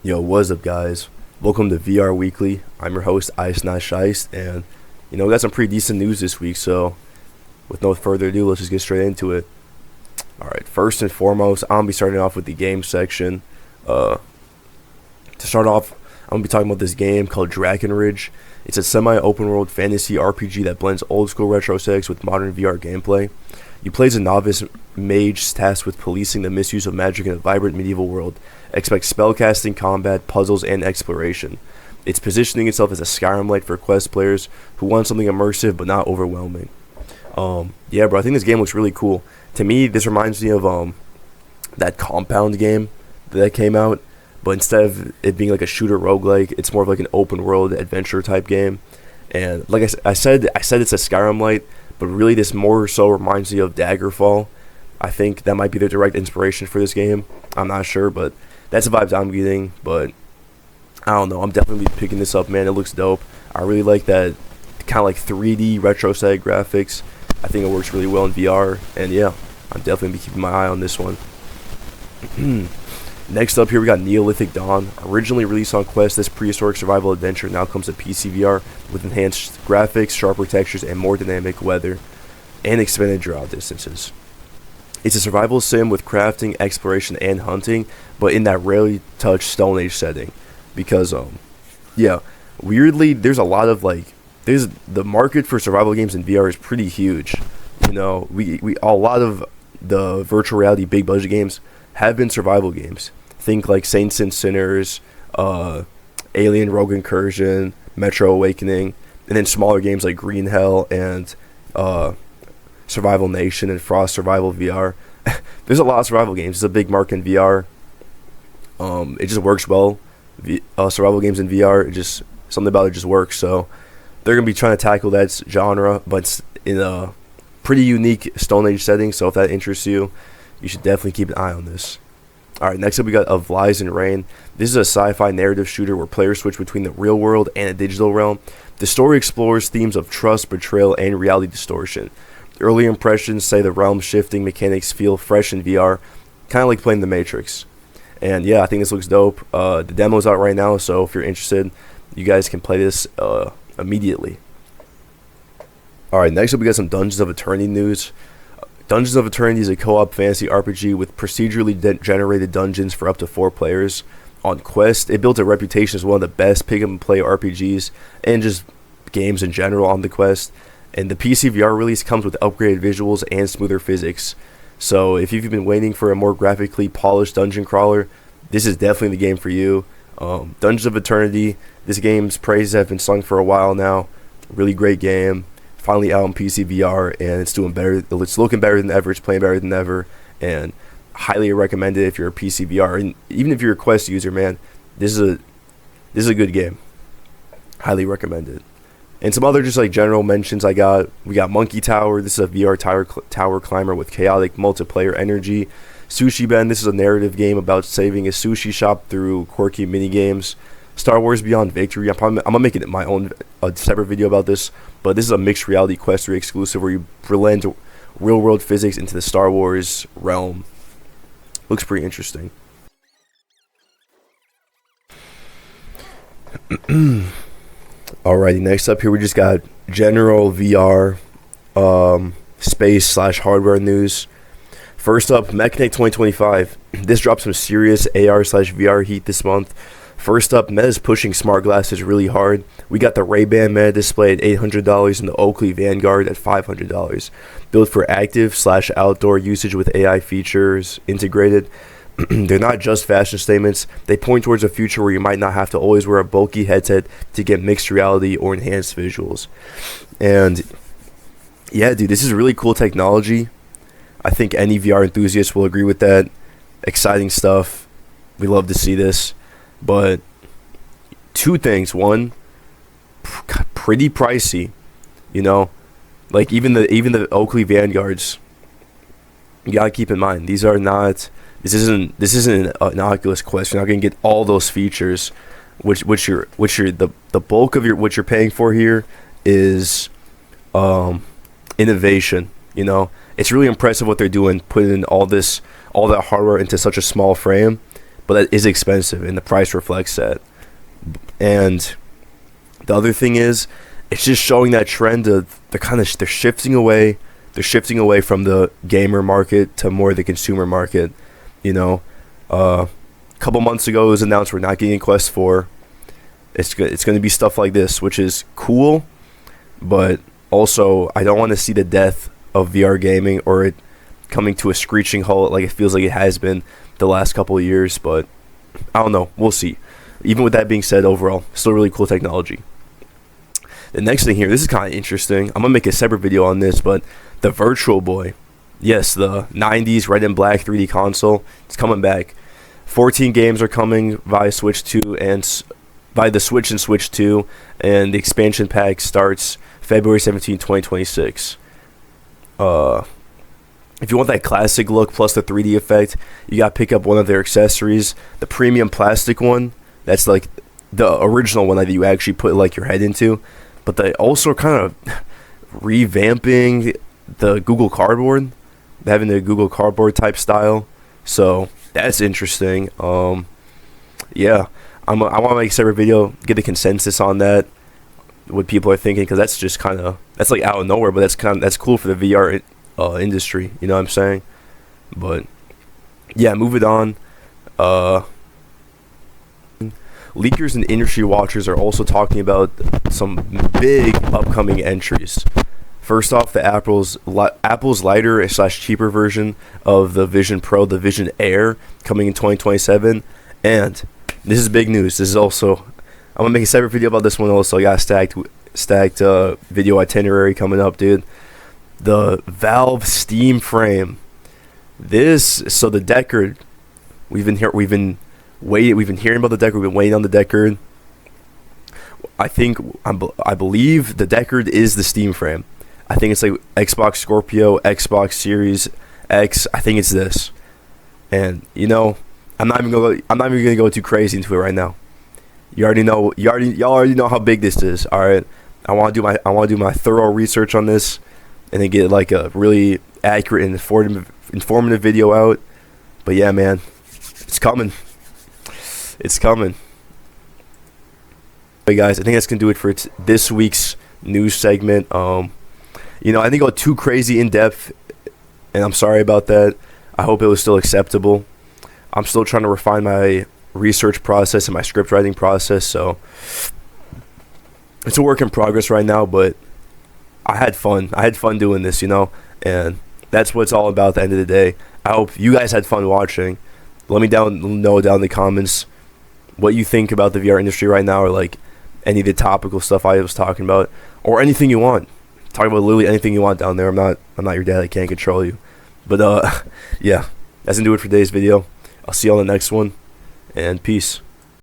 Yo, what's up, guys? Welcome to VR Weekly. I'm your host, Ice Not Shiest, and we got some pretty decent news this week. So, with no further ado, let's just get straight into it. All right, first and foremost, I'm gonna be starting off with the game section. To start off, I'm gonna be talking about this game called Drakenridge. It's a semi-open world fantasy RPG that blends old school retro settings with modern VR gameplay. You play as a novice mage tasked with policing the misuse of magic in a vibrant medieval world. Expect spellcasting, combat, puzzles, and exploration. It's positioning itself as a Skyrim-like for quest players who want something immersive but not overwhelming. Yeah, bro, I think this game looks really cool. To me, this reminds me of that Compound game that came out, but instead of it being like a shooter roguelike, it's more of like an open world adventure type game. And like I said it's a Skyrim-like, but really this more so reminds me of Daggerfall. I think that might be the direct inspiration for this game. I'm not sure, but that's the vibes I'm getting. But I don't know. I'm definitely picking this up, man. It looks dope. I really like that kind of like 3D retro style graphics. I think it works really well in VR. And yeah, I'm definitely going to be keeping my eye on this one. Next up here, we got Neolithic Dawn. Originally released on Quest, this prehistoric survival adventure now comes to PCVR with enhanced graphics, sharper textures, and more dynamic weather, and expanded draw distances. It's a survival sim with crafting, exploration, and hunting, but in that rarely touched Stone Age setting. Because, yeah, weirdly, there's a lot of, there's the market for survival games in VR is pretty huge. A lot of the virtual reality big budget games have been survival games. Think like Saints and Sinners, Alien Rogue Incursion, Metro Awakening, and then smaller games like Green Hell and Survival Nation and Frost Survival VR. There's a lot of survival games. It's a big market in VR. It just works well. Survival games in VR, something about it just works. So they're gonna be trying to tackle that genre, but in a pretty unique Stone Age setting. So if that interests you, you should definitely keep an eye on this. Alright, next up we got Of Lies and Rain. This is a sci-fi narrative shooter where players switch between the real world and a digital realm. The story explores themes of trust, betrayal, and reality distortion. Early impressions say the realm shifting mechanics feel fresh in VR, kind of like playing The Matrix. And yeah, I think this looks dope. The demo's out right now, so if you're interested, you guys can play this immediately. Alright, next up we got some Dungeons of Eternity news. Dungeons of Eternity is a co-op fantasy RPG with procedurally generated dungeons for up to 4 players. On Quest, it built a reputation as one of the best pick-and-play RPGs and just games in general on the Quest. And the PCVR release comes with upgraded visuals and smoother physics. So if you've been waiting for a more graphically polished dungeon crawler, this is definitely the game for you. Dungeons of Eternity, this game's praises have been sung for a while now. Really great game. Finally out on PCVR, and it's doing better. It's looking better than ever. It's playing better than ever, and highly recommend it if you're a PCVR, and even if you're a Quest user, man. This is a good game. Highly recommend it. And some other just like general mentions we got Monkey Tower. This is a VR tower climber with chaotic multiplayer energy. Sushi Ben. This is a narrative game about saving a sushi shop through quirky mini games. Star Wars Beyond Victory. I'm gonna make it my own separate video about this, but this is a mixed reality Quest 3 exclusive where you blend real world physics into the Star Wars realm. Looks pretty interesting. Alrighty, next up here we just got general VR space/hardware news. First up, Mechanic 2025. This drops some serious AR/VR heat this month. First up, Meta's pushing smart glasses really hard. We got the Ray-Ban Meta display at $800 and the Oakley Vanguard at $500. Built for active/outdoor usage with AI features integrated. They're not just fashion statements. They point towards a future where you might not have to always wear a bulky headset to get mixed reality or enhanced visuals. And yeah, dude, this is really cool technology. I think any VR enthusiast will agree with that. Exciting stuff. We love to see this. But 2 things. One, pretty pricey. Like even the Oakley Vanguards. You gotta keep in mind, these are not. This isn't an Oculus Quest. You're not gonna get all those features, which the bulk of what you're paying for here is innovation. It's really impressive what they're doing, putting in all that hardware into such a small frame. but that is expensive, and the price reflects that. And the other thing is, it's just showing that trend of they're shifting away. They're shifting away from the gamer market to more the consumer market. You know, a couple months ago it was announced we're not getting Quest 4. It's going to be stuff like this, which is cool, but also I don't want to see the death of VR gaming or it coming to a screeching halt like it feels like it has been the last couple of years. But I don't know. We'll see. Even with that being said, overall, still really cool technology. The next thing here, this is kind of interesting. I'm going to make a separate video on this, but the Virtual Boy. Yes, the 90s red and black 3D console. It's coming back. 14 games are coming via Switch 2 and by the Switch and Switch 2, and the expansion pack starts February 17, 2026. If you want that classic look plus the 3D effect, you got to pick up one of their accessories. The premium plastic one, that's like the original one that you actually put like your head into. But they also kind of revamping the Google Cardboard, having the Google Cardboard type style. So that's interesting. Yeah, I want to make a separate video, get the consensus on that, what people are thinking, because that's just kind of, that's like out of nowhere, but that's cool for the VR industry. You know what I'm saying? But yeah, moving on. Leakers and industry watchers are also talking about some big upcoming entries. First off, the Apple's lighter / cheaper version of the Vision Pro, the Vision Air, coming in 2027. And this is big news. This is also, I'm gonna make a separate video about this one. Also, I got stacked video itinerary coming up, dude. The Valve Steam Frame. So the Deckard, we've been hearing about the Deckard. We've been waiting on the Deckard. I believe the Deckard is the Steam Frame. I think it's like Xbox Scorpio, Xbox Series X. I think it's this. And you know, I'm not even gonna go too crazy into it right now. Y'all already know how big this is. All right, I want to do my thorough research on this, and then get like a really accurate and informative video out. But yeah, man, it's coming. It's coming. Hey guys, I think that's gonna do it for this week's news segment. I didn't go too crazy in depth, and I'm sorry about that. I hope it was still acceptable. I'm still trying to refine my research process and my script writing process, so it's a work in progress right now, but I had fun. I had fun doing this, and that's what it's all about at the end of the day. I hope you guys had fun watching. Let me know down in the comments what you think about the VR industry right now, or like any of the topical stuff I was talking about, or anything you want. Talk about literally anything you want down there. I'm not your dad. I can't control you. But yeah, that's gonna do it for today's video. I'll see you on the next one, and peace.